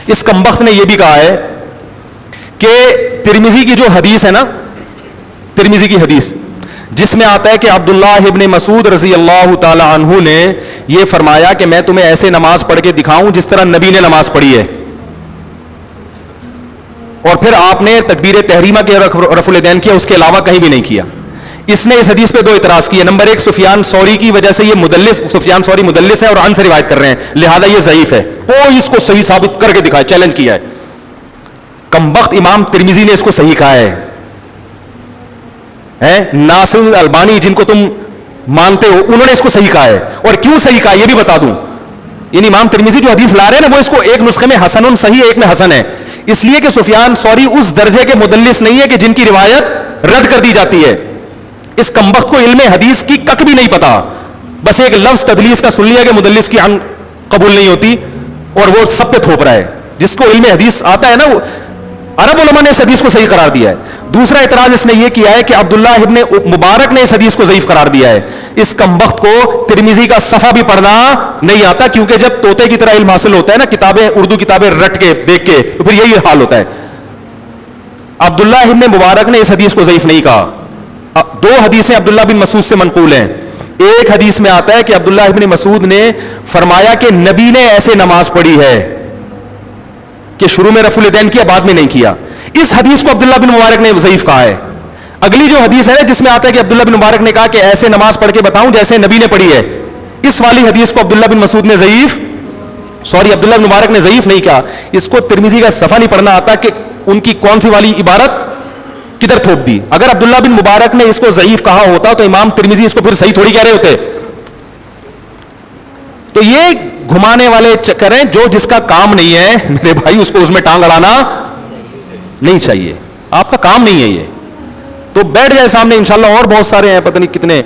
اس کمبخت نے یہ بھی کہا ہے کہ ترمذی کی جو حدیث ہے نا، ترمذی کی حدیث جس میں آتا ہے کہ عبداللہ ابن مسعود رضی اللہ تعالی عنہ نے یہ فرمایا کہ میں تمہیں ایسے نماز پڑھ کے دکھاؤں جس طرح نبی نے نماز پڑھی ہے، اور پھر آپ نے تکبیر تحریمہ کے رفع الیدین کیا، اس کے علاوہ کہیں بھی نہیں کیا. اس نے اس حدیث پہ دو اعتراض کیے. نمبر ایک، سفیان ثوری کی وجہ سے یہ مدلس، سفیان ثوری مدلس ہے اور عن سے روایت کر رہے ہیں، لہذا یہ ضعیف ہے. کوئی اس کو صحیح ثابت کر کے دکھائے، چیلنج کیا ہے. کمبخت امام ترمذی نے اس کو صحیح کہا ہے. ناصر البانی جن کو تم مانتے ہو انہوں نے اس کو صحیح کہا ہے. اور کیوں صحیح کہا یہ بھی بتا دوں. یعنی امام ترمذی جو حدیث لا رہے ہیں نا، وہ اس کو ایک نسخے میں حسن صحیح ہے، ایک میں حسن ہے، اس لیے کہ سفیان ثوری اس درجے کے مدلس نہیں ہے کہ جن کی روایت رد کر دی جاتی ہے. اس کمبخت کو علم حدیث کی کک بھی نہیں پتا، بس ایک لفظ تدلیس کا سن لیا کہ مدلس کی عن قبول نہیں ہوتی اور وہ سب پہ تھوپ رہا ہے. جس کو علم حدیث آتا ہے نا، وہ عرب علماء نے اس حدیث کو صحیح قرار دیا ہے. دوسرا اعتراض اس نے یہ کیا ہے کہ عبداللہ ابن مبارک نے اس حدیث کو ضعیف قرار دیا ہے. اس کمبخت کو ترمذی کا صفحہ بھی پڑھنا نہیں آتا، کیونکہ جب طوطے کی طرح علم حاصل ہوتا ہے نا، کتابیں اردو کتابیں رٹ کے دیکھ کے، تو پھر یہی حال ہوتا ہے. عبداللہ ابن مبارک نے اس حدیث کو ضعیف نہیں کہا. دو حدیثیں عبداللہ بن مسعود سے منقول ہیں. ایک حدیث میں آتا ہے کہ عبداللہ ابن مسعود نے فرمایا کہ نبی نے ایسے نماز پڑھی ہے کہ شروع میں رفع الیدین کیا، بعد میں نہیں کیا. اس حدیث کو عبداللہ بن مبارک نے ضعیف کہا ہے. اگلی جو حدیث ہے جس میں آتا ہے کہ عبداللہ بن مبارک نے کہا کہ ایسے نماز پڑھ کے بتاؤں جیسے نبی نے پڑھی ہے، اس والی حدیث کو عبداللہ بن مسعود نے عبداللہ بن مبارک نے ضعیف نہیں کہا. اس کو ترمذی کا صفحہ نہیں پڑھنا آتا کہ ان کی کون سی والی عبارت کدھر تھوپ دی. اگر عبداللہ بن مبارک نے اس کو ضعیف کہا ہوتا تو امام ترمذی اس کو پھر صحیح تھوڑی کہہ رہے ہوتے. تو یہ گھمانے والے چکر ہیں، جو جس کا کام نہیں ہے میرے بھائی اس کو اس میں ٹانگ اڑانا نہیں چاہیے. آپ کا کام نہیں ہے یہ. تو بیٹھ جائے سامنے، انشاءاللہ اور بہت سارے ہیں، پتہ نہیں کتنے